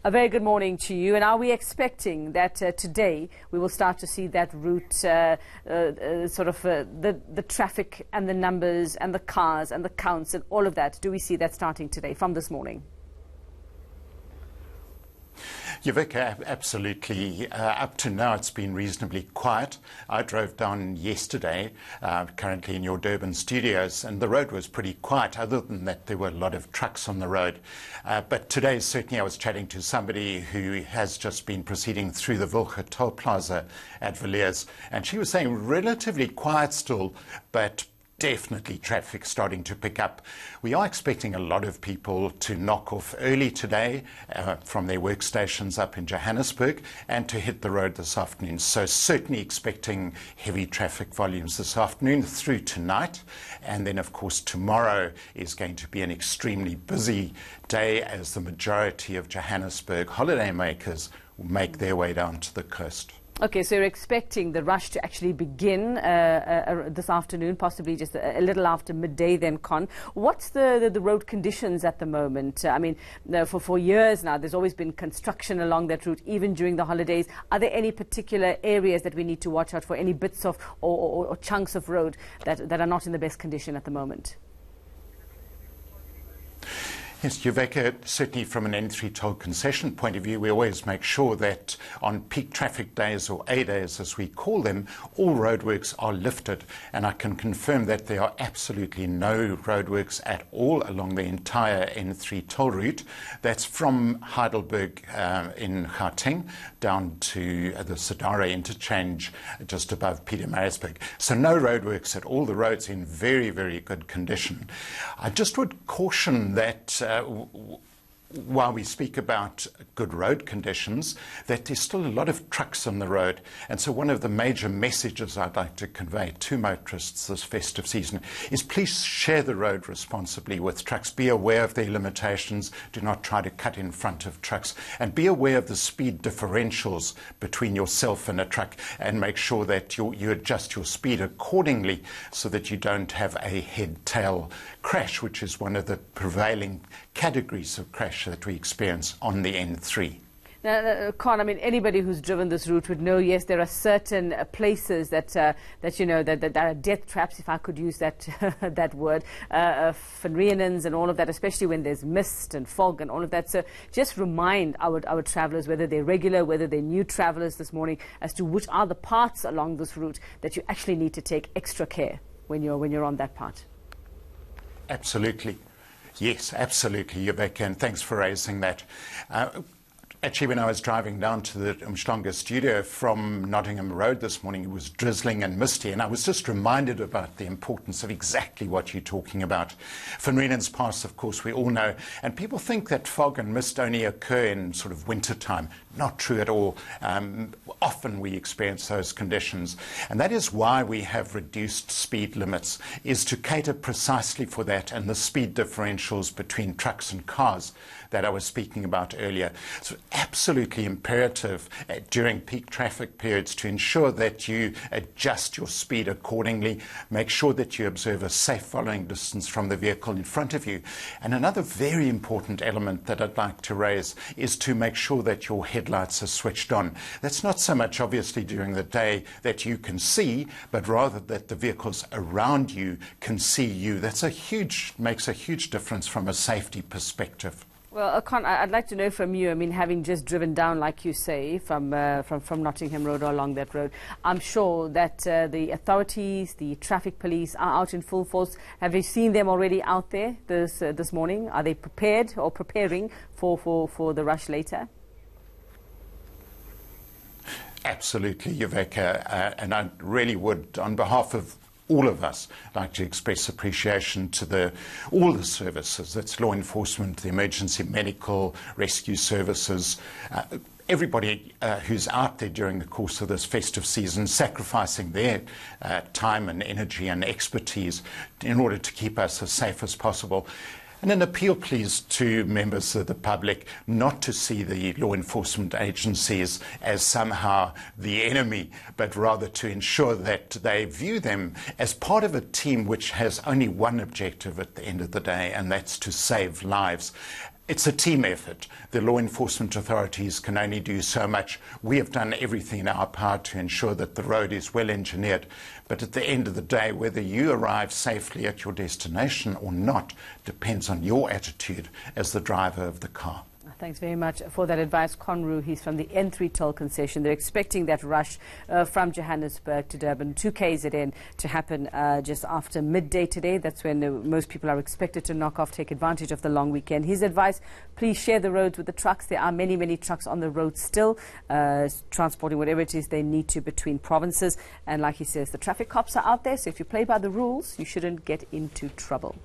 A very good morning to you. And are we expecting that today we will start to see that route, the traffic and the numbers and the cars and the counts and all of that? Do we see that starting today from this morning? Yuvika, absolutely. Up to now, it's been reasonably quiet. I drove down yesterday, currently in your Durban studios, and the road was pretty quiet. Other than that, there were a lot of trucks on the road. But today, certainly, I was chatting to somebody who has just been proceeding through the Wilge Toll Plaza at Villiers, and she was saying relatively quiet still, but definitely traffic starting to pick up. We are expecting a lot of people to knock off early today from their workstations up in Johannesburg and to hit the road this afternoon. So certainly expecting heavy traffic volumes this afternoon through tonight. And then, of course, tomorrow is going to be an extremely busy day as the majority of Johannesburg holidaymakers will make their way down to the coast. Okay, so you're expecting the rush to actually begin this afternoon, possibly just a little after midday then, Con. What's the road conditions at the moment? I mean, for years now, there's always been construction along that route, even during the holidays. Are there any particular areas that we need to watch out for, any bits of or chunks of road that are not in the best condition at the moment? Yes, Yuvika, certainly from an N3 toll concession point of view, we always make sure that on peak traffic days, or A days as we call them, all roadworks are lifted. And I can confirm that there are absolutely no roadworks at all along the entire N3 toll route. That's from Heidelberg in Gauteng down to the Sadara interchange just above Pietermaritzburg. So no roadworks at all. The road's in very, very good condition. I just would caution that while we speak about good road conditions, that there's still a lot of trucks on the road. And so one of the major messages I'd like to convey to motorists this festive season is please share the road responsibly with trucks. Be aware of their limitations. Do not try to cut in front of trucks. And be aware of the speed differentials between yourself and a truck, and make sure that you adjust your speed accordingly so that you don't have a head-tail crash, which is one of the prevailing categories of crash that we experience on the N3. Now, Con, I mean, anybody who's driven this route would know, yes, there are certain places that are death traps, if I could use that that word, Van Riemen's and all of that, especially when there's mist and fog and all of that. So just remind our travellers, whether they're regular, whether they're new travellers this morning, as to which are the parts along this route that you actually need to take extra care when you're on that part. Absolutely. Yes, absolutely, Yuvika, and thanks for raising that. Actually, when I was driving down to the Umhlanga studio from Nottingham Road this morning, it was drizzling and misty, and I was just reminded about the importance of exactly what you're talking about. Van Riemen's Pass, of course, we all know, and people think that fog and mist only occur in sort of winter time. Not true at all. Often we experience those conditions, and that is why we have reduced speed limits, is to cater precisely for that and the speed differentials between trucks and cars that I was speaking about earlier. So absolutely imperative during peak traffic periods to ensure that you adjust your speed accordingly, make sure that you observe a safe following distance from the vehicle in front of you. And another very important element that I'd like to raise is to make sure that your headlights are switched on. That's not so much obviously during the day that you can see, but rather that the vehicles around you can see you. Makes a huge difference from a safety perspective. Well, Con, I'd like to know from you, I mean, having just driven down, like you say, from Nottingham Road or along that road, I'm sure that the authorities, the traffic police are out in full force. Have you seen them already out there this morning? Are they prepared or preparing for the rush later? Absolutely, Yuvika, and I really would, on behalf of all of us, like to express appreciation to all the services. That's law enforcement, the emergency medical rescue services, everybody who's out there during the course of this festive season, sacrificing their time and energy and expertise in order to keep us as safe as possible. And an appeal, please, to members of the public not to see the law enforcement agencies as somehow the enemy, but rather to ensure that they view them as part of a team which has only one objective at the end of the day, and that's to save lives. It's a team effort. The law enforcement authorities can only do so much. We have done everything in our power to ensure that the road is well engineered. But at the end of the day, whether you arrive safely at your destination or not depends on your attitude as the driver of the car. Thanks very much for that advice, Conru. He's from the N3 toll concession. They're expecting that rush from Johannesburg to Durban to KZN to happen just after midday today. That's when most people are expected to knock off, take advantage of the long weekend. His advice, please share the roads with the trucks. There are many, many trucks on the road still, transporting whatever it is they need to between provinces. And like he says, the traffic cops are out there, so if you play by the rules, you shouldn't get into trouble.